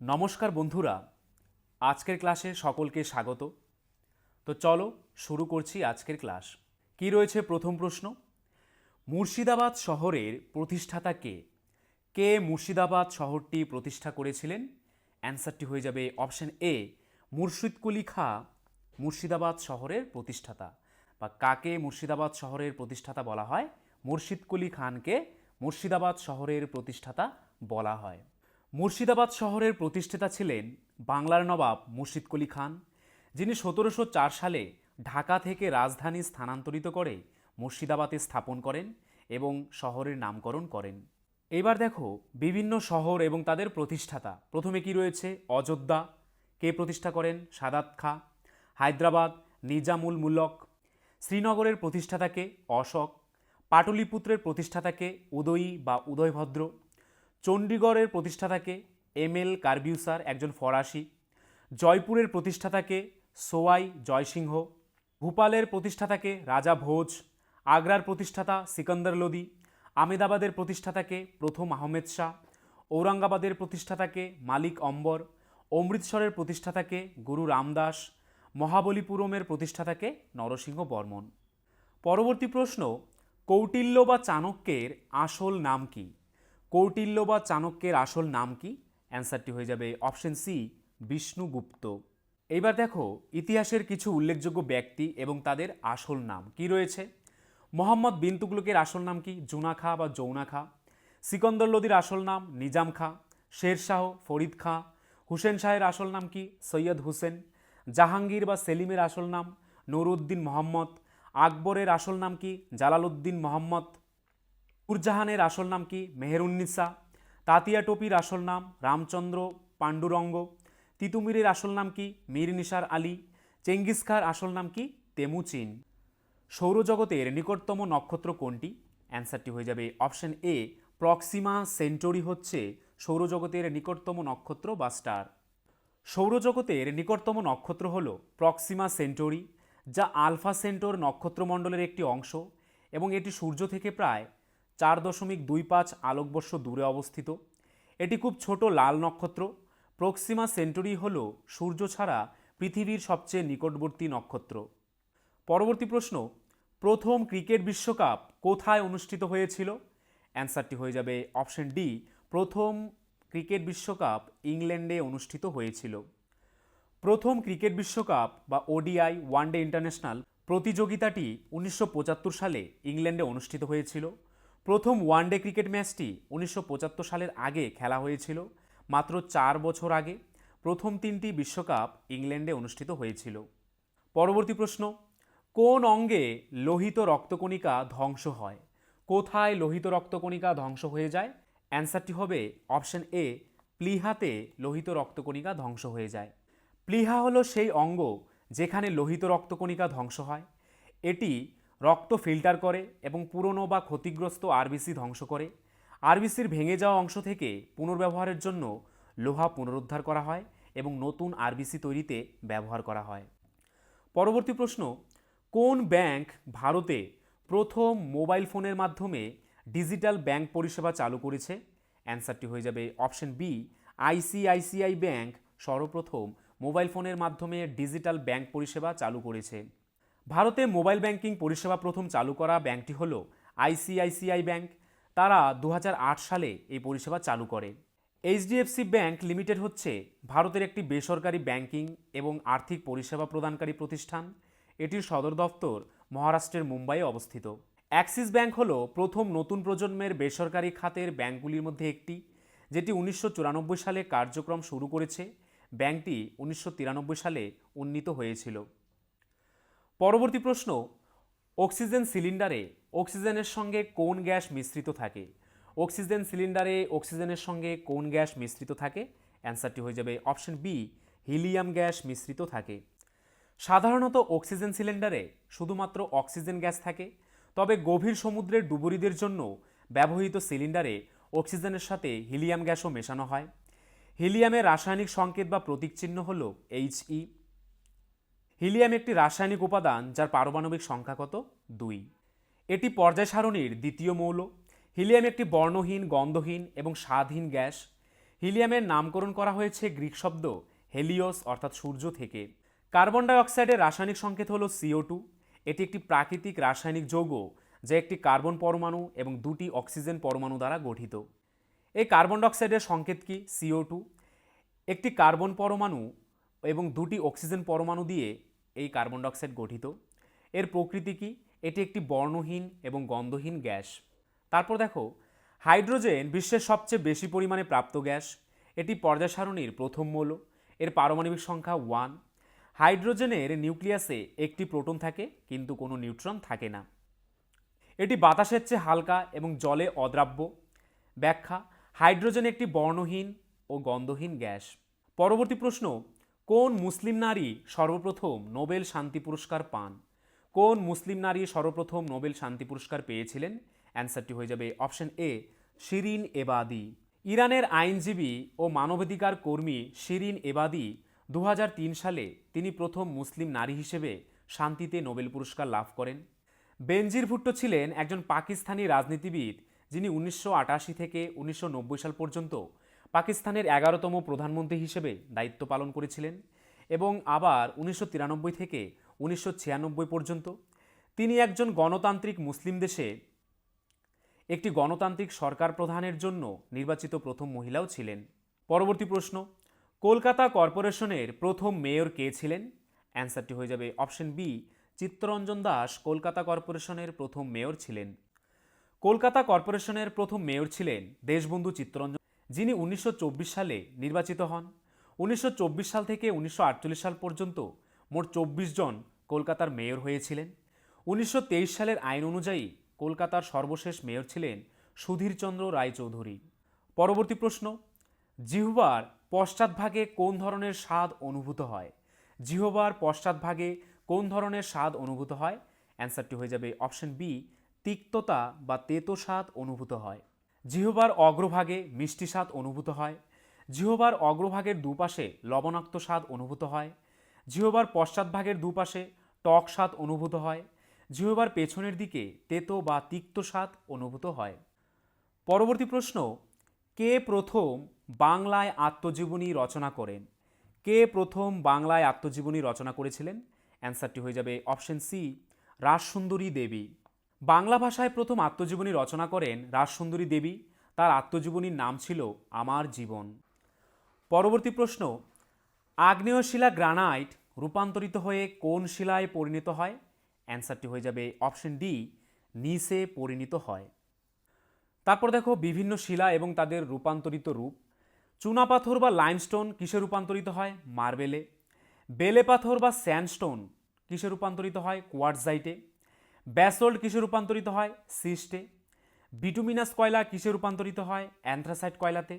নমস্কার বন্ধুরা, আজকের ক্লাসে সকলকে স্বাগত। তো চলো শুরু করছি আজকের ক্লাস। কি রয়েছে প্রথম প্রশ্ন, মুর্শিদাবাদ শহরের প্রতিষ্ঠাতা কে? কে মুর্শিদাবাদ শহরটি প্রতিষ্ঠা করেছিলেন? অ্যান্সারটি হয়ে যাবে অপশন এ, মুর্শিদ কুলি খাঁ মুর্শিদাবাদ শহরের প্রতিষ্ঠাতা। বা কাকে মুর্শিদাবাদ শহরের প্রতিষ্ঠাতা বলা হয়? মুর্শিদ কুলি খানকে মুর্শিদাবাদ শহরের প্রতিষ্ঠাতা বলা হয়। মুর্শিদাবাদ শহরের প্রতিষ্ঠাতা ছিলেন বাংলার নবাব মুর্শিদ কুলি খান, যিনি 1704 সালে ঢাকা থেকে রাজধানী স্থানান্তরিত করে মুর্শিদাবাদে স্থাপন করেন এবং শহরের নামকরণ করেন। এবার দেখো বিভিন্ন শহর এবং তাদের প্রতিষ্ঠাতা। প্রথমে কি রয়েছে? অযোধ্যা, কে প্রতিষ্ঠা করেন? সাদাত খাঁ। হায়দ্রাবাদ, নিজামুল মুলক। শ্রীনগরের প্রতিষ্ঠাতাকে? অশোক। পাটলিপুত্রের প্রতিষ্ঠাতাকে? উদয়ী বা উদয়ভদ্র। চণ্ডীগড়ের প্রতিষ্ঠাতাকে? এম.এল. কার্বিউসার, একজন ফরাসি। জয়পুরের প্রতিষ্ঠাতাকে? সোয়াই জয়সিংহ। ভূপালের প্রতিষ্ঠাতাকে? রাজা ভোজ। আগ্রার প্রতিষ্ঠাতা সিকন্দর লোদি। আমেদাবাদের প্রতিষ্ঠাতাকে? প্রথম আহমেদ শাহ। ঔরঙ্গাবাদের প্রতিষ্ঠাতাকে? মালিক অম্বর। অমৃতসরের প্রতিষ্ঠাতাকে? গুরু রামদাস। মহাবলীপুরমের প্রতিষ্ঠাতাকে? নরসিংহ বর্মন। পরবর্তী প্রশ্ন, কৌটিল্য বা চাণক্যের আসল নাম কি? কৌটিল্য বা চাণক্যের আসল নাম কি? অ্যান্সারটি হয়ে যাবে অপশন সি, বিষ্ণুগুপ্ত। এইবার দেখো ইতিহাসের কিছু উল্লেখযোগ্য ব্যক্তি এবং তাদের আসল নাম কি রয়েছে। মোহাম্মদ বিন তুগলকের আসল নাম কি? জুনা খাঁ বা যৌনা খাঁ। সিকন্দর লোদির আসল নাম নিজাম খাঁ। শের শাহ ফরিদ খাঁ। হুসেন শাহের আসল নাম কি? সৈয়দ হুসেন। জাহাঙ্গীর বা সেলিমের আসল নাম নুরউদ্দিন মোহাম্মদ। আকবরের আসল নাম কি? জালালউদ্দিন মোহাম্মদ। নূরজাহানের আসল নাম কি? মেহেরুন্নিসা। তাতিয়া টোপির আসল নাম রামচন্দ্র পাণ্ডুরঙ্গ। তিতুমিরের আসল নাম কি? মীর নিসার আলী। চেঙ্গিস খাঁর আসল নাম কি? তেমুচিন। সৌরজগতের নিকটতম নক্ষত্র কোনটি? অ্যান্সারটি হয়ে যাবে অপশন এ, প্রক্সিমা সেন্টোরি হচ্ছে সৌরজগতের নিকটতম নক্ষত্র বা স্টার। সৌরজগতের নিকটতম নক্ষত্র হল প্রক্সিমা সেন্টোরি, যা আলফা সেন্টোর নক্ষত্রমণ্ডলের একটি অংশ এবং এটি সূর্য থেকে প্রায় 4.25 আলোকবর্ষ দূরে অবস্থিত। এটি খুব ছোট লাল নক্ষত্র। প্রক্সিমা সেন্টোরি হল সূর্য ছাড়া পৃথিবীর সবচেয়ে নিকটবর্তী নক্ষত্র। পরবর্তী প্রশ্ন, প্রথম ক্রিকেট বিশ্বকাপ কোথায় অনুষ্ঠিত হয়েছিল? অ্যান্সারটি হয়ে যাবে অপশন ডি, প্রথম ক্রিকেট বিশ্বকাপ ইংল্যান্ডে অনুষ্ঠিত হয়েছিল। প্রথম ক্রিকেট বিশ্বকাপ বা ওডিআই ওয়ানডে ইন্টারন্যাশনাল প্রতিযোগিতাটি 1975 সালে ইংল্যান্ডে অনুষ্ঠিত হয়েছিল। প্রথম ওয়ানডে ক্রিকেট ম্যাচটি 1975 সালের আগে খেলা হয়েছিল, মাত্র 4 বছর আগে। প্রথম 3টি বিশ্বকাপ ইংল্যান্ডে অনুষ্ঠিত হয়েছিল। পরবর্তী প্রশ্ন, কোন অঙ্গে লোহিত রক্তকণিকা ধ্বংস হয়? কোথায় লোহিত রক্তকণিকা ধ্বংস হয়ে যায়? অ্যান্সারটি হবে অপশন এ, প্লীহাতে লোহিত রক্তকণিকা ধ্বংস হয়ে যায়। প্লীহা হলো সেই অঙ্গ যেখানে লোহিত রক্তকণিকা ধ্বংস হয়। এটি রক্ত ফিল্টার করে এবং পুরনো বা ক্ষতিগ্রস্ত আরবিসি ধ্বংস করে। আরবিসির ভেঙে যাওয়া অংশ থেকে পুনর্ব্যবহারের জন্য লোহা পুনরুদ্ধার করা হয় এবং নতুন আরবিসি তৈরিতে ব্যবহার করা হয়। পরবর্তী প্রশ্ন, কোন ব্যাংক ভারতে প্রথম মোবাইল ফোনের মাধ্যমে ডিজিটাল ব্যাংক পরিষেবা চালু করেছে? অ্যান্সারটি হয়ে যাবে অপশন বি, আইসিআইসিআই ব্যাংক সর্বপ্রথম মোবাইল ফোনের মাধ্যমে ডিজিটাল ব্যাংক পরিষেবা চালু করেছে। ভারতে মোবাইল ব্যাংকিং পরিষেবা প্রথম চালু করা ব্যাংকটি হল আইসিআইসিআই ব্যাংক। তারা 2008 সালে এই পরিষেবা চালু করে। এইচডিএফসি ব্যাংক লিমিটেড হচ্ছে ভারতের একটি বেসরকারি ব্যাংকিং এবং আর্থিক পরিষেবা প্রদানকারী প্রতিষ্ঠান। এটির সদর দফতর মহারাষ্ট্রের মুম্বাইয়ে অবস্থিত। অ্যাক্সিস ব্যাংক হল প্রথম নতুন প্রজন্মের বেসরকারি খাতের ব্যাংকগুলির মধ্যে একটি, যেটি 1994 সালে কার্যক্রম শুরু করেছে। ব্যাংকটি 1993 সালে উন্নীত হয়েছিল। পরবর্তী প্রশ্ন, অক্সিজেন সিলিন্ডারে অক্সিজেনের সঙ্গে কোন গ্যাস মিশ্রিত থাকে? অক্সিজেন সিলিন্ডারে অক্সিজেনের সঙ্গে কোন গ্যাস মিশ্রিত থাকে? অ্যান্সারটি হয়ে যাবে অপশন বি, হিলিয়াম গ্যাস মিশ্রিত থাকে। সাধারণত অক্সিজেন সিলিন্ডারে শুধুমাত্র অক্সিজেন গ্যাস থাকে, তবে গভীর সমুদ্রের ডুবুরিদের জন্য ব্যবহৃত সিলিন্ডারে অক্সিজেনের সাথে হিলিয়াম গ্যাসও মেশানো হয়। হিলিয়ামের রাসায়নিক সংকেত বা প্রতীক চিহ্ন হল He। হিলিয়াম একটি রাসায়নিক উপাদান যার পারমাণবিক সংখ্যা কত? 2। এটি পর্যায় সারণীর দ্বিতীয় মৌল। হিলিয়াম একটি বর্ণহীন, গন্ধহীন এবং স্বাদহীন গ্যাস। হিলিয়ামের নামকরণ করা হয়েছে গ্রিক শব্দ হেলিওস অর্থাৎ সূর্য থেকে। কার্বন ডাইঅক্সাইডের রাসায়নিক সংকেত হলো CO2। এটি একটি প্রাকৃতিক রাসায়নিক যৌগ যা একটি কার্বন পরমাণু এবং দুটি অক্সিজেন পরমাণু দ্বারা গঠিত। এই কার্বন ডাইঅক্সাইডের সংকেত কি? CO2। একটি কার্বন পরমাণু এবং দুটি অক্সিজেন পরমাণু দিয়ে এই কার্বন ডাইঅক্সাইড গঠিত। এর প্রকৃতি কি? এটি একটি বর্ণহীন এবং গন্ধহীন গ্যাস। তারপর দেখো, হাইড্রোজেন বিশ্বের সবচেয়ে বেশি পরিমাণে প্রাপ্ত গ্যাস। এটি পর্যায় সারণীর প্রথম মৌল। এর পারমাণবিক সংখ্যা 1। হাইড্রোজেনের নিউক্লিয়াসে একটি প্রোটন থাকে কিন্তু কোনো নিউট্রন থাকে না। এটি বাতাসের চেয়ে হালকা এবং জলে অদ্রাব্য। ব্যাখ্যা: হাইড্রোজেন একটি বর্ণহীন ও গন্ধহীন গ্যাস। পরবর্তী প্রশ্ন, কোন মুসলিম নারী সর্বপ্রথম নোবেল শান্তি পুরস্কার পান? কোন মুসলিম নারী সর্বপ্রথম নোবেল শান্তি পুরস্কার পেয়েছিলেন? অ্যান্সারটি হয়ে যাবে অপশন এ, শিরিন এবাদি। ইরানের আইনজীবী ও মানবাধিকার কর্মী শিরিন এবাদি 2003 সালে তিনি প্রথম মুসলিম নারী হিসেবে শান্তিতে নোবেল পুরস্কার লাভ করেন। বেনজির ভুট্টো ছিলেন একজন পাকিস্তানি রাজনীতিবিদ যিনি 1988 থেকে 1990 সাল পর্যন্ত পাকিস্তানের 11তম প্রধানমন্ত্রী হিসেবে দায়িত্ব পালন করেছিলেন এবং আবার 1993 থেকে 1996 পর্যন্ত তিনি একজন গণতান্ত্রিক মুসলিম দেশে একটি গণতান্ত্রিক সরকার প্রধানের জন্য নির্বাচিত প্রথম মহিলাও ছিলেন। পরবর্তী প্রশ্ন, কলকাতা কর্পোরেশনের প্রথম মেয়র কে ছিলেন? অ্যান্সারটি হয়ে যাবে অপশন বি, চিত্তরঞ্জন দাস কলকাতা কর্পোরেশনের প্রথম মেয়র ছিলেন। কলকাতা কর্পোরেশনের প্রথম মেয়র ছিলেন দেশবন্ধু চিত্তরঞ্জন, যিনি 1924 সালে নির্বাচিত হন। 1924 সাল থেকে 1948 সাল পর্যন্ত মোট 24 জন কলকাতার মেয়র হয়েছিলেন। 1923 সালের আইন অনুযায়ী কলকাতার সর্বশেষ মেয়র ছিলেন সুধীরচন্দ্র রায়চৌধুরী। পরবর্তী প্রশ্ন, জিহ্বার পশ্চাৎভাগে কোন ধরনের স্বাদ অনুভূত হয়? জিহ্বার পশ্চাৎভাগে কোন ধরনের স্বাদ অনুভূত হয়? অ্যান্সারটি হয়ে যাবে অপশন বি, তিক্ততা বা তেতো স্বাদ অনুভূত হয়। জিহ্বার অগ্রভাগে মিষ্টি স্বাদ অনুভূত হয়। জিহ্বার অগ্রভাগের দুপাশে লবণাক্ত স্বাদ অনুভূত হয়। জিহ্বার পশ্চাৎভাগের দুপাশে টক স্বাদ অনুভূত হয়। জিহ্বার পেছনের দিকে তেতো বা তিক্ত স্বাদ অনুভূত হয়। পরবর্তী প্রশ্ন, কে প্রথম বাংলায় আত্মজীবনী রচনা করেন? কে প্রথম বাংলায় আত্মজীবনী রচনা করেছিলেন? অ্যান্সারটি হয়ে যাবে অপশন সি, রাসসুন্দরী দেবী। বাংলা ভাষায় প্রথম আত্মজীবনী রচনা করেন রাসসুন্দরী দেবী। তার আত্মজীবনীর নাম ছিল আমার জীবন। পরবর্তী প্রশ্ন, আগ্নেয় শিলা গ্রানাইট রূপান্তরিত হয়ে কোন শিলায় পরিণত হয়? অ্যান্সারটি হয়ে যাবে অপশন ডি, নিসে পরিণত হয়। তারপর দেখো বিভিন্ন শিলা এবং তাদের রূপান্তরিত রূপ। চুনাপাথর বা লাইমস্টোন কিসে রূপান্তরিত হয়? মার্বেলে। বেলে পাথর বা স্যান্ডস্টোন কিসে রূপান্তরিত হয়? কোয়ার্টজাইটে। ব্যাসল্ট কিসে রূপান্তরিত হয়? সিস্টে। বিটুমিনাস কয়লা কিসে রূপান্তরিত হয়? অ্যান্থ্রাসাইট কয়লাতে।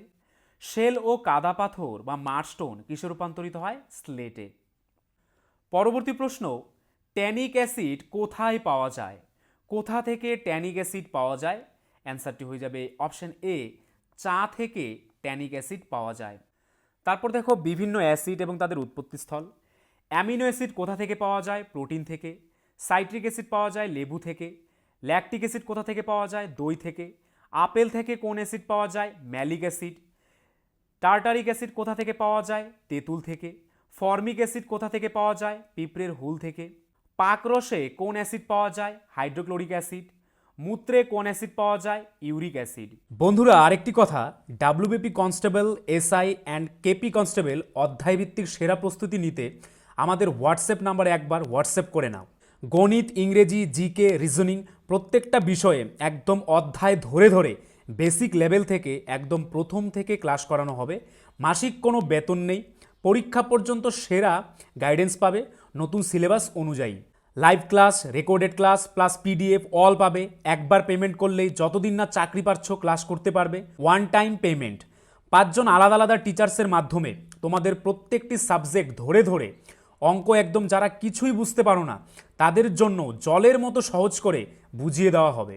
শেল ও কাদা পাথর বা মার্স্টোন কিসে রূপান্তরিত হয়? স্লেটে। পরবর্তী প্রশ্ন, ট্যানিক অ্যাসিড কোথায় পাওয়া যায়? কোথা থেকে ট্যানিক অ্যাসিড পাওয়া যায়? অ্যান্সারটি হয়ে যাবে অপশন এ, চা থেকে ট্যানিক অ্যাসিড পাওয়া যায়। তারপর দেখো বিভিন্ন অ্যাসিড এবং তাদের উৎপত্তিস্থল। অ্যামিনো অ্যাসিড কোথা থেকে পাওয়া যায়? প্রোটিন থেকে। সাইট্রিক অ্যাসিড পাওয়া যায় লেবু থেকে। ল্যাকটিক অ্যাসিড কোথা থেকে পাওয়া যায়? দই থেকে। আপেল থেকে কোন অ্যাসিড পাওয়া যায়? Malic acid. টার্টারিক অ্যাসিড কোথা থেকে পাওয়া যায়? তেঁতুল থেকে। ফর্মিক অ্যাসিড কোথা থেকে পাওয়া যায়? পিঁপড়ের হুল থেকে। পাকরসে কোন অ্যাসিড পাওয়া যায়? Hydrochloric acid. মূত্রে কোন অ্যাসিড পাওয়া যায়? Uric acid. বন্ধুরা, আরেকটি কথা, WBP constable, SI and KP constable অধ্যায়ভিত্তিক সেরা প্রস্তুতি নিতে আমাদের হোয়াটসঅ্যাপ নাম্বারে একবার হোয়াটসঅ্যাপ করে নাও। গণিত, ইংরেজি, জিকে, রিজনিং প্রত্যেকটা বিষয়ে একদম অধ্যায় ধরে ধরে বেসিক লেভেল থেকে একদম প্রথম থেকে ক্লাস করানো হবে। মাসিক কোনো বেতন নেই। পরীক্ষা পর্যন্ত সেরা গাইডেন্স পাবে নতুন সিলেবাস অনুযায়ী। Live class, recorded class plus PDF all পাবে। একবার পেমেন্ট করলেই যতদিন না চাকরি পাচ্ছ ক্লাস করতে পারবে। One time payment. 5 জন আলাদা আলাদা টিচার্সের মাধ্যমে তোমাদের প্রত্যেকটি সাবজেক্ট ধরে ধরে অঙ্ক একদম যারা কিছুই বুঝতে পারো না তাদের জন্য জলের মতো সহজ করে বুঝিয়ে দেওয়া হবে।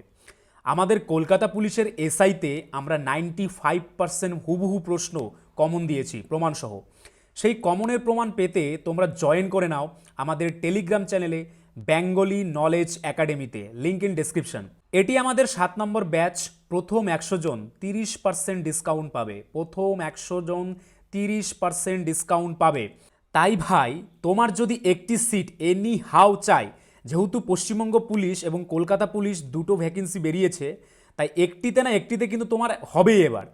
আমাদের কলকাতা পুলিশের এসআইতে আমরা 95% হুবহু প্রশ্ন কমন দিয়েছি প্রমাণসহ। সেই কমনের প্রমাণ পেতে তোমরা জয়েন করে নাও আমাদের টেলিগ্রাম চ্যানেলে বেঙ্গলি নলেজ একাডেমিতে, লিঙ্ক ইন ডেসক্রিপশন। এটি আমাদের 7 নম্বর ব্যাচ প্রথম 100 জন 30% ডিসকাউন্ট পাবে। প্রথম 100 জন 30% ডিসকাউন্ট পাবে। তাই ভাই, তোমার যদি একটি সিট এনি হাউ চাই, যেহেতু পশ্চিমবঙ্গ পুলিশ এবং কলকাতা পুলিশ দুটো ভ্যাকেন্সি বেরিয়েছে, তাই একটিতে না একটিতে কিন্তু তোমার হবেই এবার।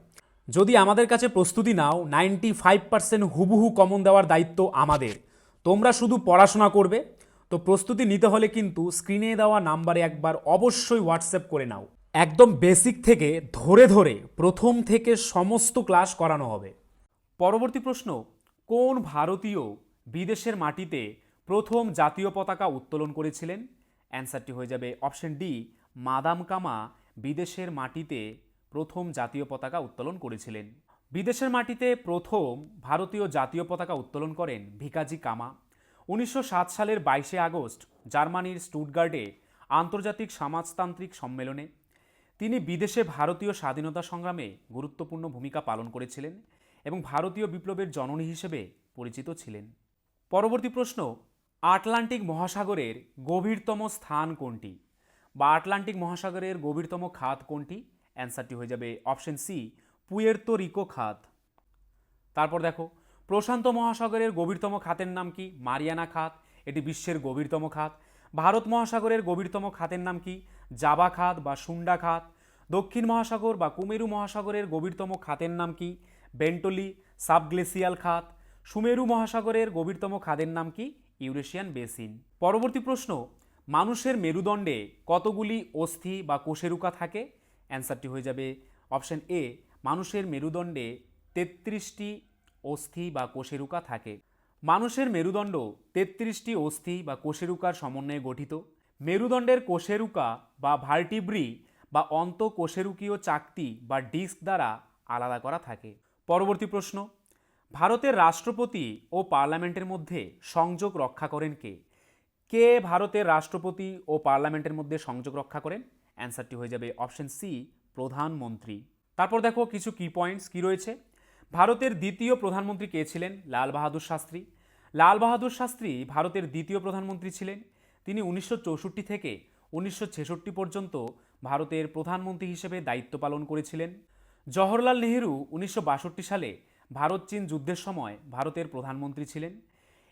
যদি আমাদের কাছে প্রস্তুতি নাও, 95% হুবহু কমন দেওয়ার দায়িত্ব আমাদের। তোমরা শুধু পড়াশোনা করবে। তো প্রস্তুতি নিতে হলে কিন্তু স্ক্রিনে দেওয়া নাম্বারে একবার অবশ্যই হোয়াটসঅ্যাপ করে নাও। একদম বেসিক থেকে ধরে ধরে প্রথম থেকে সমস্ত ক্লাস করানো হবে। পরবর্তী প্রশ্ন, কোন ভারতীয় বিদেশের মাটিতে প্রথম জাতীয় পতাকা উত্তোলন করেছিলেন? অ্যান্সারটি হয়ে যাবে অপশন ডি, মাদাম কামা বিদেশের মাটিতে প্রথম জাতীয় পতাকা উত্তোলন করেছিলেন। বিদেশের মাটিতে প্রথম ভারতীয় জাতীয় পতাকা উত্তোলন করেন ভিকাজি কামা 1907 সালের 22শে আগস্ট জার্মানির স্টুটগার্টে আন্তর্জাতিক সমাজতান্ত্রিক সম্মেলনে। তিনি বিদেশে ভারতীয় স্বাধীনতা সংগ্রামে গুরুত্বপূর্ণ ভূমিকা পালন করেছিলেন এবং ভারতীয় বিপ্লবের জননী হিসেবে পরিচিত ছিলেন। পরবর্তী প্রশ্ন, আটলান্টিক মহাসাগরের গভীরতম স্থান কোনটি? বা আটলান্টিক মহাসাগরের গভীরতম খাত কোনটি? অ্যান্সারটি হয়ে যাবে অপশন সি, পুয়ের্তো রিকো খাত। তারপর দেখো, প্রশান্ত মহাসাগরের গভীরতম খাতের নাম কি? মারিয়ানা খাত, এটি বিশ্বের গভীরতম খাত। ভারত মহাসাগরের গভীরতম খাতের নাম কি? জাভা খাত বা সুন্ডা খাত। দক্ষিণ মহাসাগর বা কুমেরু মহাসাগরের গভীরতম খাতের নাম কি? বেন্টলি সাবগ্লেসিয়াল খাত। সুমেরু মহাসাগরের গভীরতম খাদের নাম কি? Eurasian basin. পরবর্তী প্রশ্ন, মানুষের মেরুদণ্ডে কতগুলি অস্থি বা কোষেরুকা থাকে? অ্যান্সারটি হয়ে যাবে অপশন এ, মানুষের মেরুদণ্ডে 33টি অস্থি বা কোষেরুকা থাকে। মানুষের মেরুদণ্ড 33টি অস্থি বা কোষেরুকার সমন্বয়ে গঠিত। মেরুদণ্ডের কোষেরুকা বা ভার্টিব্রি বা অন্তঃকোষেরুকীয় চাকতি বা ডিস্ক দ্বারা আলাদা করা থাকে। পরবর্তী প্রশ্ন, ভারতের রাষ্ট্রপতি ও পার্লামেন্টের মধ্যে সংযোগ রক্ষা করেন কে? কে ভারতের রাষ্ট্রপতি ও পার্লামেন্টের মধ্যে সংযোগ রক্ষা করেন? অ্যান্সারটি হয়ে যাবে অপশন সি, প্রধানমন্ত্রী। তারপর দেখো কিছু কি পয়েন্টস কি রয়েছে। ভারতের দ্বিতীয় প্রধানমন্ত্রী কে ছিলেন? লাল বাহাদুর শাস্ত্রী। লাল বাহাদুর শাস্ত্রী ভারতের দ্বিতীয় প্রধানমন্ত্রী ছিলেন। তিনি 1964 থেকে 1966 পর্যন্ত ভারতের প্রধানমন্ত্রী হিসেবে দায়িত্ব পালন করেছিলেন। জওহরলাল নেহেরু 1962 সালে ভারত চীন যুদ্ধের সময় ভারতের প্রধানমন্ত্রী ছিলেন।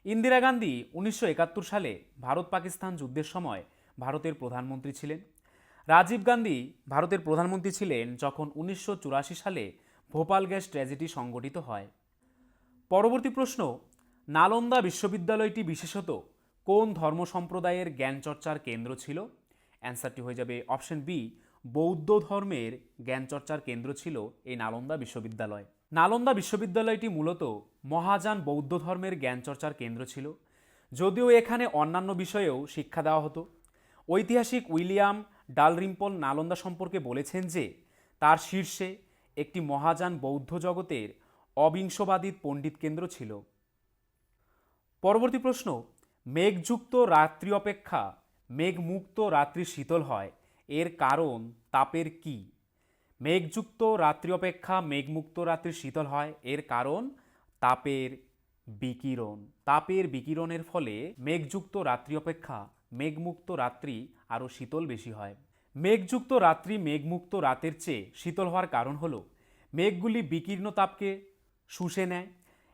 ইন্দিরা গান্ধী 1971 সালে ভারত পাকিস্তান যুদ্ধের সময় ভারতের প্রধানমন্ত্রী ছিলেন। রাজীব গান্ধী ভারতের প্রধানমন্ত্রী ছিলেন যখন 1984 সালে ভোপাল গ্যাস ট্র্যাজেডি সংঘটিত হয়। পরবর্তী প্রশ্ন, নালন্দা বিশ্ববিদ্যালয়টি বিশেষত কোন ধর্ম সম্প্রদায়ের জ্ঞানচর্চার কেন্দ্র ছিল? অ্যান্সারটি হয়ে যাবে অপশন বি, বৌদ্ধ ধর্মের জ্ঞানচর্চার কেন্দ্র ছিল এই নালন্দা বিশ্ববিদ্যালয়। নালন্দা বিশ্ববিদ্যালয়টি মূলত মহাযান বৌদ্ধ ধর্মের জ্ঞানচর্চার কেন্দ্র ছিল, যদিও এখানে অন্যান্য বিষয়েও শিক্ষা দেওয়া হতো। ঐতিহাসিক উইলিয়াম ডালরিম্পল নালন্দা সম্পর্কে বলেছেন যে তার শীর্ষে একটি মহাযান বৌদ্ধ জগতের অবিংশবাদী পণ্ডিত কেন্দ্র ছিল। পরবর্তী প্রশ্ন, মেঘযুক্ত রাত্রি অপেক্ষা মেঘমুক্ত রাত্রি শীতল হয়, এর কারণ তাপের কি? মেঘযুক্ত রাত্রি অপেক্ষা মেঘমুক্ত রাত্রি শীতল হয়, এর কারণ তাপের বিকিরণ। তাপের বিকিরণের ফলে মেঘযুক্ত রাত্রি অপেক্ষা মেঘমুক্ত রাত্রি আরও শীতল বেশি হয়। মেঘযুক্ত রাত্রি মেঘমুক্ত রাতের চেয়ে শীতল হওয়ার কারণ হলো মেঘগুলি বিকীর্ণ তাপকে শুষে নেয়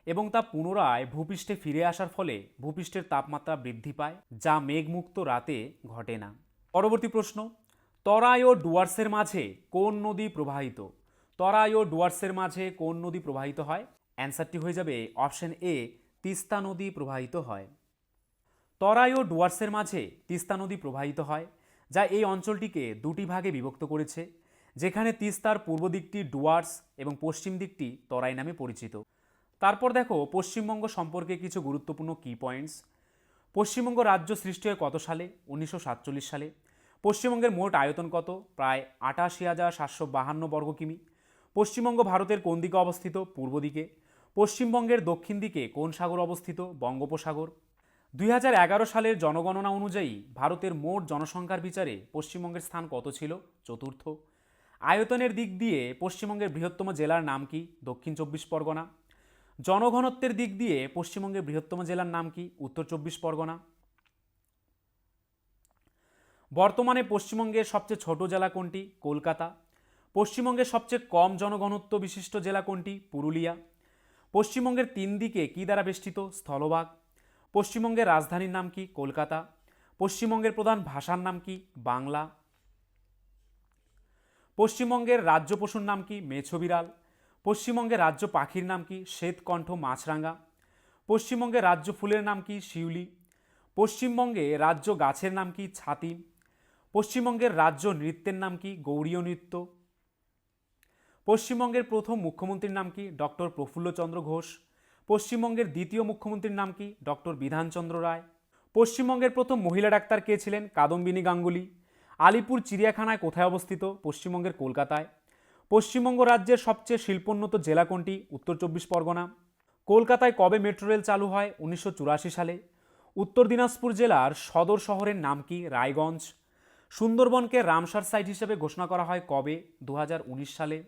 এবং তা পুনরায় ভূপৃষ্ঠে ফিরে আসার ফলে ভূপৃষ্ঠের তাপমাত্রা বৃদ্ধি পায়, যা মেঘমুক্ত রাতে ঘটে না। পরবর্তী প্রশ্ন, তরাই ও ডুয়ার্সের মাঝে কোন নদী প্রবাহিত? তরাই ও ডুয়ার্সের মাঝে কোন নদী প্রবাহিত হয়? অ্যান্সারটি হয়ে যাবে অপশন এ, তিস্তা নদী প্রবাহিত হয়। তরাই ও ডুয়ার্সের মাঝে তিস্তা নদী প্রবাহিত হয়, যা এই অঞ্চলটিকে দুটি ভাগে বিভক্ত করেছে, যেখানে তিস্তার পূর্ব দিকটি ডুয়ার্স এবং পশ্চিম দিকটি তরাই নামে পরিচিত। তারপর দেখো পশ্চিমবঙ্গ সম্পর্কে কিছু গুরুত্বপূর্ণ কি পয়েন্টস। পশ্চিমবঙ্গ রাজ্য সৃষ্টি হয় কত সালে? 1947 সালে। পশ্চিমবঙ্গের মোট আয়তন কত? প্রায় 88,752 বর্গ কিমি। পশ্চিমবঙ্গ ভারতের কোন দিকে অবস্থিত? পূর্ব দিকে। পশ্চিমবঙ্গের দক্ষিণ দিকে কোন সাগর অবস্থিত? বঙ্গোপসাগর। 2011 সালের জনগণনা অনুযায়ী ভারতের মোট জনসংখ্যার বিচারে পশ্চিমবঙ্গের স্থান কত ছিল? চতুর্থ। আয়তনের দিক দিয়ে পশ্চিমবঙ্গের বৃহত্তম জেলার নাম কি? দক্ষিণ 24 পরগনা। জনঘনত্বের দিক দিয়ে পশ্চিমবঙ্গের বৃহত্তম জেলার নাম কি? উত্তর 24 পরগনা। বর্তমানে পশ্চিমবঙ্গের সবচেয়ে ছোট জেলা কোনটি? কলকাতা। পশ্চিমবঙ্গের সবচেয়ে কম জনঘনত্ব বিশিষ্ট জেলা কোনটি? পুরুলিয়া। পশ্চিমবঙ্গের 3 দিকে কী দ্বারা বেষ্টিত? স্থলভাগ। পশ্চিমবঙ্গের রাজধানীর নাম কি? কলকাতা। পশ্চিমবঙ্গের প্রধান ভাষার নাম কি? বাংলা। পশ্চিমবঙ্গের রাজ্য পশুর নাম কি? মেছো বিড়াল। পশ্চিমবঙ্গের রাজ্য পাখির নাম কি? শ্বেতকণ্ঠ মাছরাঙা। পশ্চিমবঙ্গের রাজ্য ফুলের নাম কি? শিউলি। পশ্চিমবঙ্গে রাজ্য গাছের নাম কি? ছাতি। পশ্চিমবঙ্গের রাজ্য নৃত্যের নাম কি? গৌড়ীয় নৃত্য। পশ্চিমবঙ্গের প্রথম মুখ্যমন্ত্রীর নাম কি? ডক্টর প্রফুল্লচন্দ্র ঘোষ। পশ্চিমবঙ্গের দ্বিতীয় মুখ্যমন্ত্রীর নাম কি? ডক্টর বিধানচন্দ্র রায়। পশ্চিমবঙ্গের প্রথম মহিলা ডাক্তার কে ছিলেন? কাদম্বিনী গাঙ্গুলি। আলিপুর চিড়িয়াখানায় কোথায় অবস্থিত? পশ্চিমবঙ্গের কলকাতায়। পশ্চিমবঙ্গ রাজ্যের সবচেয়ে শিল্পোন্নত জেলা কোনটি? উত্তর চব্বিশ পরগনা। কলকাতায় কবে মেট্রো রেল চালু হয়? 1984 সালে। উত্তর দিনাজপুর জেলার সদর শহরের নাম কি? রায়গঞ্জ। সুন্দরবনকে রামসার সাইট হিসেবে ঘোষণা করা হয় কবে? 2019 সালে।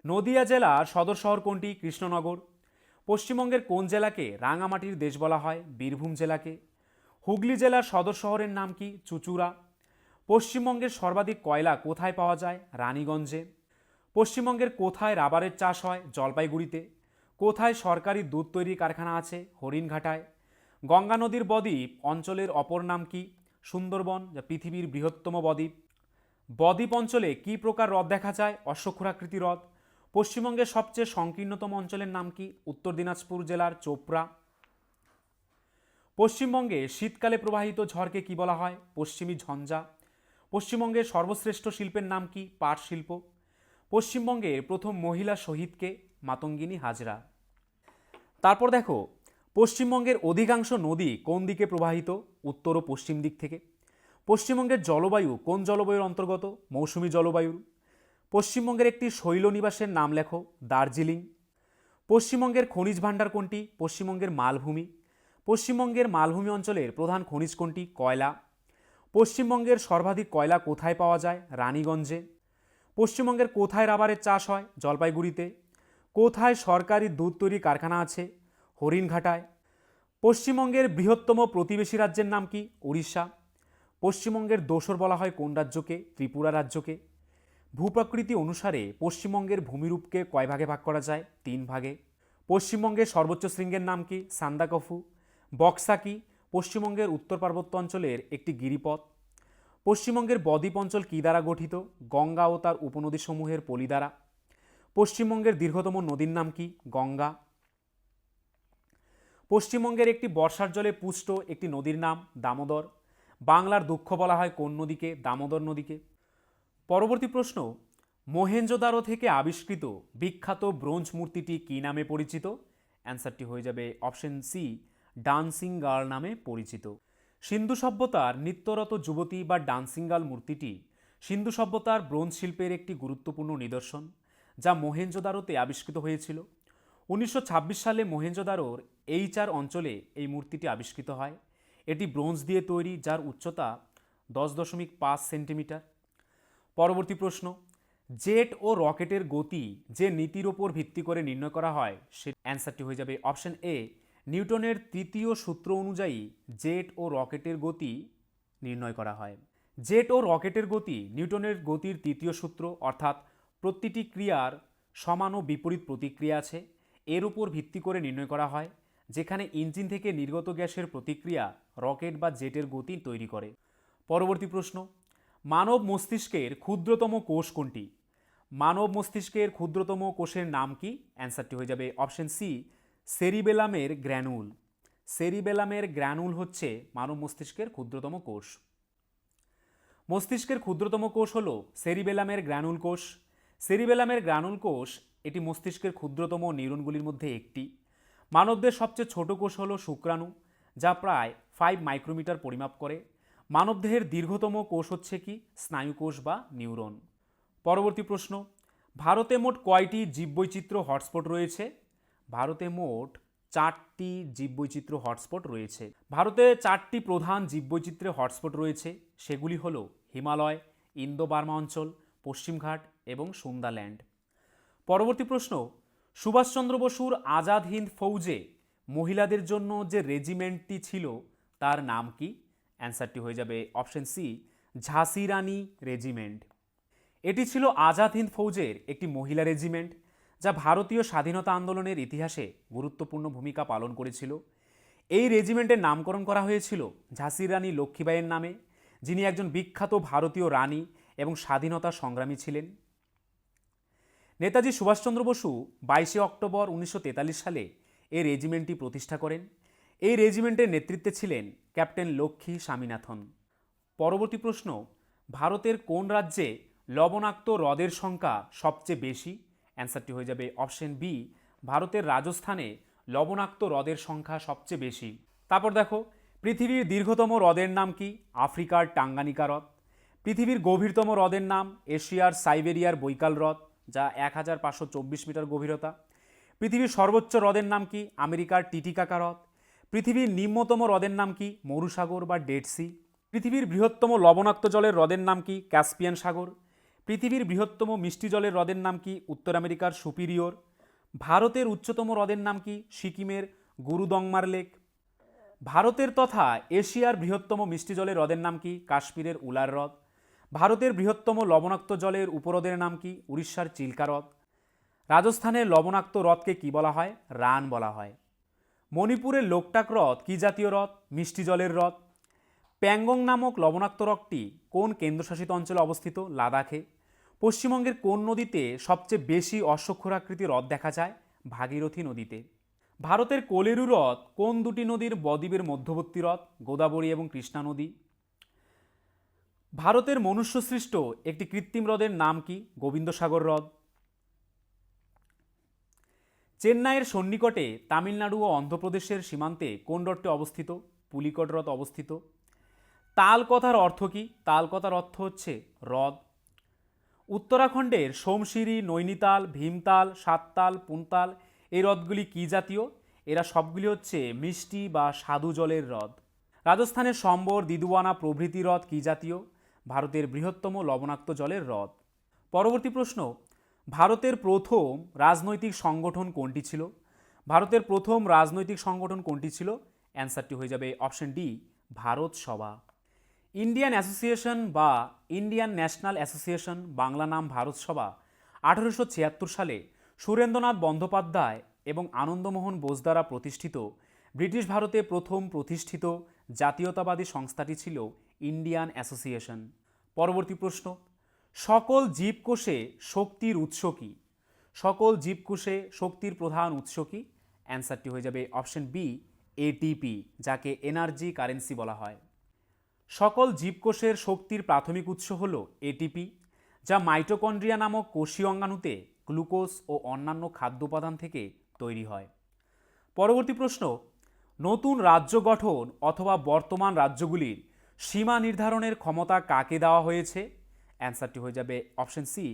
নদিয়া জেলার সদর শহর কোনটি? কৃষ্ণনগর। পশ্চিমবঙ্গের কোন জেলাকে রাঙামাটির দেশ বলা হয়? বীরভূম জেলাকে। হুগলি জেলার সদর শহরের নাম কি? চুঁচুড়া। পশ্চিমবঙ্গের সর্বাধিক কয়লা কোথায় পাওয়া যায়? রানীগঞ্জে। পশ্চিমবঙ্গের কোথায় রাবারের চাষ হয়? জলপাইগুড়িতে। কোথায় সরকারি দুধ তৈরির কারখানা আছে? হরিণঘাটায়। গঙ্গা নদীর বদ্বীপ অঞ্চলের অপর নাম কি? সুন্দরবন, যা পৃথিবীর বৃহত্তম বদ্বীপ। বদ্বীপ অঞ্চলে কী প্রকার হ্রদ দেখা যায়? অশ্বক্ষুরাকৃতি হ্রদ। পশ্চিমবঙ্গের সবচেয়ে সংকীর্ণতম অঞ্চলের নাম কি? উত্তর দিনাজপুর জেলার চোপড়া। পশ্চিমবঙ্গে শীতকালে প্রবাহিত ঝড়কে কি বলা হয়? পশ্চিমী ঝঞ্ঝা। পশ্চিমবঙ্গের সর্বশ্রেষ্ঠ শিল্পের নাম কি? পাট শিল্প। পশ্চিমবঙ্গের প্রথম মহিলা শহীদকে? মাতঙ্গিনী হাজরা। তারপর দেখো, পশ্চিমবঙ্গের অধিকাংশ নদী কোন দিকে প্রবাহিত? উত্তর ও পশ্চিম দিক থেকে। পশ্চিমবঙ্গের জলবায়ু কোন জলবায়ুর অন্তর্গত? মৌসুমী জলবায়ুর। পশ্চিমবঙ্গের একটি শৈলনিবাসের নাম লেখো। দার্জিলিং। পশ্চিমবঙ্গের খনিজ ভাণ্ডার কোনটি? পশ্চিমবঙ্গের মালভূমি। পশ্চিমবঙ্গের মালভূমি অঞ্চলের প্রধান খনিজ কোনটি? কয়লা। পশ্চিমবঙ্গের সর্বাধিক কয়লা কোথায় পাওয়া যায়? রানীগঞ্জে। পশ্চিমবঙ্গের কোথায় রাবারের চাষ হয়? জলপাইগুড়িতে। কোথায় সরকারি দুধ তৈরি কারখানা আছে? হরিণঘাটায়। পশ্চিমবঙ্গের বৃহত্তম প্রতিবেশী রাজ্যের নাম কি? উড়িষ্যা। পশ্চিমবঙ্গের দোসর বলা হয় কোন রাজ্যকে? ত্রিপুরা রাজ্যকে। ভূপ্রকৃতি অনুসারে পশ্চিমবঙ্গের ভূমিরূপকে কয় ভাগে ভাগ করা যায়? 3 ভাগে। পশ্চিমবঙ্গের সর্বোচ্চ শৃঙ্গের নাম কি? সান্দাকফু। বক্সা কি? পশ্চিমবঙ্গের উত্তর পার্বত্য অঞ্চলের একটি গিরিপথ। পশ্চিমবঙ্গের বদ্বীপ অঞ্চল কী দ্বারা গঠিত? গঙ্গা ও তার উপনদীসমূহের পলি দ্বারা। পশ্চিমবঙ্গের দীর্ঘতম নদীর নাম কি? গঙ্গা। পশ্চিমবঙ্গের একটি বর্ষার জলে পুষ্ট একটি নদীর নাম দামোদর। বাংলার দুঃখ বলা হয় কোন নদীকে? দামোদর নদীকে। পরবর্তী প্রশ্ন, মহেঞ্জোদারো থেকে আবিষ্কৃত বিখ্যাত ব্রোঞ্জ মূর্তিটি কী নামে পরিচিত? অ্যান্সারটি হয়ে যাবে অপশন সি, ডান্সিং গার্ল নামে পরিচিত। সিন্ধু সভ্যতার নৃত্যরত যুবতী বা ডান্সিং গার্ল মূর্তিটি সিন্ধু সভ্যতার ব্রোঞ্জ শিল্পের একটি গুরুত্বপূর্ণ নিদর্শন, যা মহেঞ্জোদারোতে আবিষ্কৃত হয়েছিল। 1926 সালে মহেঞ্জোদারোর এইচআর অঞ্চলে এই মূর্তিটি আবিষ্কৃত হয়। এটি ব্রোঞ্জ দিয়ে তৈরি, যার উচ্চতা 10.5 সেন্টিমিটার। পরবর্তী প্রশ্ন, জেট ও রকেটের গতি যে নীতির ওপর ভিত্তি করে নির্ণয় করা হয়, সে অ্যান্সারটি হয়ে যাবে অপশন এ, নিউটনের তৃতীয় সূত্র অনুযায়ী জেট ও রকেটের গতি নির্ণয় করা হয়। জেট ও রকেটের গতি নিউটনের গতির তৃতীয় সূত্র, অর্থাৎ প্রতিটি ক্রিয়ার সমান ও বিপরীত প্রতিক্রিয়া আছে, এর উপর ভিত্তি করে নির্ণয় করা হয়, যেখানে ইঞ্জিন থেকে নির্গত গ্যাসের প্রতিক্রিয়া রকেট বা জেটের গতি তৈরি করে। পরবর্তী প্রশ্ন, মানব মস্তিষ্কের ক্ষুদ্রতম কোষ কোনটি? মানব মস্তিষ্কের ক্ষুদ্রতম কোষের নাম কি? অ্যান্সারটি হয়ে যাবে অপশন সি, সেরিবেলামের গ্র্যানুল। সেরিবেলামের গ্র্যানুল হচ্ছে মানব মস্তিষ্কের ক্ষুদ্রতম কোষ। মস্তিষ্কের ক্ষুদ্রতম কোষ হল সেরিবেলামের গ্র্যানুল কোষ। সেরিবেলামের গ্র্যানুল কোষ এটি মস্তিষ্কের ক্ষুদ্রতম নিউরনগুলির মধ্যে একটি। মানবদের সবচেয়ে ছোট কোষ হল শুক্রাণু, যা প্রায় 5 মাইক্রোমিটার পরিমাপ করে। মানবদেহের দীর্ঘতম কোষ হচ্ছে কি? স্নায়ুকোষ বা নিউরন। পরবর্তী প্রশ্ন, ভারতে মোট কয়টি জীববৈচিত্র্য হটস্পট রয়েছে? ভারতে মোট 4টি জীববৈচিত্র্য হটস্পট রয়েছে। ভারতে 4টি প্রধান জীববৈচিত্র্য হটস্পট রয়েছে, সেগুলি হল হিমালয়, ইন্দো বার্মা অঞ্চল, পশ্চিমঘাট এবং সুন্দাল্যান্ড। পরবর্তী প্রশ্ন, সুভাষচন্দ্র বসুর আজাদ হিন্দ ফৌজে মহিলাদের জন্য যে রেজিমেন্টটি ছিল তার নাম কি? অ্যান্সারটি হয়ে যাবে অপশন সি, ঝাঁসি রানী রেজিমেন্ট। এটি ছিল আজাদ হিন্দ ফৌজের একটি মহিলা রেজিমেন্ট, যা ভারতীয় স্বাধীনতা আন্দোলনের ইতিহাসে গুরুত্বপূর্ণ ভূমিকা পালন করেছিল। এই রেজিমেন্টের নামকরণ করা হয়েছিল ঝাঁসির রানী লক্ষ্মীবাইয়ের নামে, যিনি একজন বিখ্যাত ভারতীয় রানী এবং স্বাধীনতা সংগ্রামী ছিলেন। নেতাজি সুভাষচন্দ্র বসু 22শে অক্টোবর 1943 সালে এই রেজিমেন্টটি প্রতিষ্ঠা করেন। এই রেজিমেন্টের নেতৃত্বে ছিলেন ক্যাপ্টেন লক্ষ্মী স্বামীনাথন। পরবর্তী প্রশ্ন, ভারতের কোন রাজ্যে লবণাক্ত হ্রদের সংখ্যা সবচেয়ে বেশি? অ্যান্সারটি হয়ে যাবে অপশন বি, ভারতের রাজস্থানে লবণাক্ত হ্রদের সংখ্যা সবচেয়ে বেশি। তারপর দেখো, পৃথিবীর দীর্ঘতম হ্রদের নাম কি? আফ্রিকার টাঙ্গানিকা হ্রদ। পৃথিবীর গভীরতম হ্রদের নাম এশিয়ার সাইবেরিয়ার বৈকাল হ্রদ, যা 1524 মিটার গভীরতা। পৃথিবীর সর্বোচ্চ হ্রদের নাম কি? আমেরিকার টিটিকাকা হ্রদ। পৃথিবীর নিম্নতম হ্রদের নাম কি? মরুসাগর বা ডেড সি। পৃথিবীর বৃহত্তম লবণাক্ত জলের হ্রদের নাম কি? ক্যাসপিয়ান সাগর। পৃথিবীর বৃহত্তম মিষ্টি জলের হ্রদের নাম কি? উত্তর আমেরিকার সুপিরিয়র। ভারতের উচ্চতম হ্রদের নাম কি? সিকিমের গুরুদংমার লেক। ভারতের তথা এশিয়ার বৃহত্তম মিষ্টি জলের হ্রদের নাম কি? কাশ্মীরের উলার হ্রদ। ভারতের বৃহত্তম লবণাক্ত জলের উপহ্রদের নাম কি? উড়িষ্যার চিল্কা হ্রদ। রাজস্থানের লবণাক্ত হ্রদকে কি বলা হয়? রান বলা হয়। মণিপুরের লোকটাক হ্রদ কি জাতীয় হ্রদ? মিষ্টি জলের হ্রদ। প্যাংগং নামক লবণাক্ত হ্রদটি কোন কেন্দ্রশাসিত অঞ্চলে অবস্থিত? লাদাখে। পশ্চিমবঙ্গের কোন নদীতে সবচেয়ে বেশি অশ্বক্ষুরাকৃতি হ্রদ দেখা যায়? ভাগীরথী নদীতে। ভারতের কোলেরু হ্রদ কোন দুটি নদীর বদ্বীপের মধ্যবর্তী হ্রদ? গোদাবরী এবং কৃষ্ণা নদী। ভারতের মনুষ্যসৃষ্ট একটি কৃত্রিম হ্রদের নাম কি? গোবিন্দসাগর হ্রদ। চেন্নাইয়ের সন্নিকটে তামিলনাড়ু ও অন্ধ্রপ্রদেশের সীমান্তে কোন হ্রদটি অবস্থিত? পুলিকট হ্রদ অবস্থিত। তাল কথার অর্থ কি? তাল কথার অর্থ হচ্ছে হ্রদ। উত্তরাখণ্ডের সোমশিরি, নৈনিতাল, ভীমতাল, সাততাল, পুনতাল এই হ্রদগুলি কি জাতীয়? এরা সবগুলি হচ্ছে মিষ্টি বা স্বাদু জলের হ্রদ। রাজস্থানের সম্বর, দিদুয়ানা প্রভৃতি হ্রদ কি জাতীয়? ভারতের বৃহত্তম লবণাক্ত জলের হ্রদ। পরবর্তী প্রশ্ন, ভারতের প্রথম রাজনৈতিক সংগঠন কোনটি ছিল? ভারতের প্রথম রাজনৈতিক সংগঠন কোনটি ছিল? অ্যান্সারটি হয়ে যাবে অপশন ডি, ভারত সভা। ইন্ডিয়ান অ্যাসোসিয়েশন বা ইন্ডিয়ান ন্যাশনাল অ্যাসোসিয়েশন, বাংলা নাম ভারত সভা, 1876 সালে সুরেন্দ্রনাথ বন্দ্যোপাধ্যায় এবং আনন্দমোহন বোস দ্বারা প্রতিষ্ঠিত ব্রিটিশ ভারতে প্রথম প্রতিষ্ঠিত জাতীয়তাবাদী সংস্থাটি ছিল ইন্ডিয়ান অ্যাসোসিয়েশন। পরবর্তী প্রশ্ন, সকল জীবকোষে শক্তির উৎস কি? সকল জীবকোষে শক্তির প্রধান উৎস কি? অ্যান্সারটি হয়ে যাবে অপশন বি, এটিপি, যাকে এনার্জি কারেন্সি বলা হয়। সকল জীবকোষের শক্তির প্রাথমিক উৎস হল এটিপি, যা মাইটোকন্ড্রিয়া নামক কোষীয় অঙ্গাণুতে গ্লুকোজ ও অন্যান্য খাদ্য উপাদান থেকে তৈরি হয়। পরবর্তী প্রশ্ন, নতুন রাজ্য গঠন অথবা বর্তমান রাজ্যগুলির সীমা নির্ধারণের ক্ষমতা কাকে দেওয়া হয়েছে? অ্যান্সারটি হয়ে যাবে অপশন সি,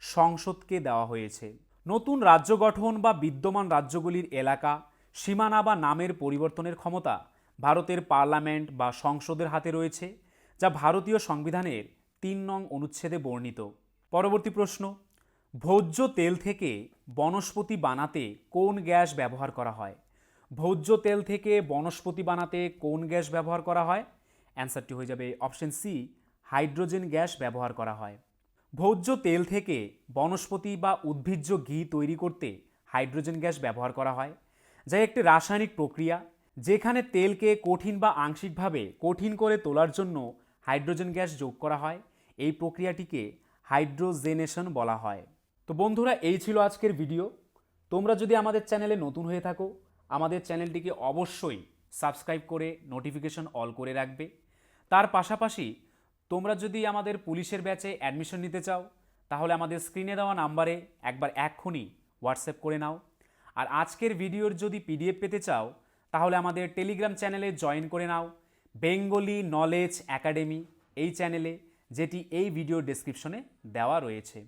সংসদকে দেওয়া হয়েছে। নতুন রাজ্য গঠন বা বিদ্যমান রাজ্যগুলির এলাকা, সীমানা বা নামের পরিবর্তনের ক্ষমতা ভারতের পার্লামেন্ট বা সংসদের হাতে রয়েছে, যা ভারতীয় সংবিধানের 3 নং অনুচ্ছেদে বর্ণিত। পরবর্তী প্রশ্ন, ভোজ্য তেল থেকে বনস্পতি বানাতে কোন গ্যাস ব্যবহার করা হয়? ভোজ্য তেল থেকে বনস্পতি বানাতে কোন গ্যাস ব্যবহার করা হয়? অ্যান্সারটি হয়ে যাবে অপশন সি, হাইড্রোজেন গ্যাস ব্যবহার করা হয়। ভোজ্য তেল থেকে বনস্পতি বা উদ্ভিজ্জ ঘি তৈরি করতে হাইড্রোজেন গ্যাস ব্যবহার করা হয়, যা একটি রাসায়নিক প্রক্রিয়া যেখানে তেলকে কঠিন বা আংশিকভাবে কঠিন করে তোলার জন্য হাইড্রোজেন গ্যাস যোগ করা হয়। এই প্রক্রিয়াটিকে হাইড্রোজেনেশন বলা হয়। তো বন্ধুরা, এই ছিল আজকের ভিডিও। তোমরা যদি আমাদের চ্যানেলে নতুন হয়ে থাকো, আমাদের চ্যানেলটিকে অবশ্যই সাবস্ক্রাইব করে নোটিফিকেশন অল করে রাখবে। তার পাশাপাশি তোমরা যদি আমাদের পুলিশের ব্যাচে অ্যাডমিশন নিতে চাও, তাহলে আমাদের স্ক্রিনে দেওয়া নাম্বারে একবার এক্ষুনি হোয়াটসঅ্যাপ করে নাও। আর আজকের ভিডিওর যদি পিডিএফ পেতে চাও, তাহলে আমাদের টেলিগ্রাম চ্যানেলে জয়েন করে নাও, বেঙ্গলি নলেজ একাডেমি এই চ্যানেলে, যেটি এই ভিডিওর ডেসক্রিপশনে দেওয়া রয়েছে।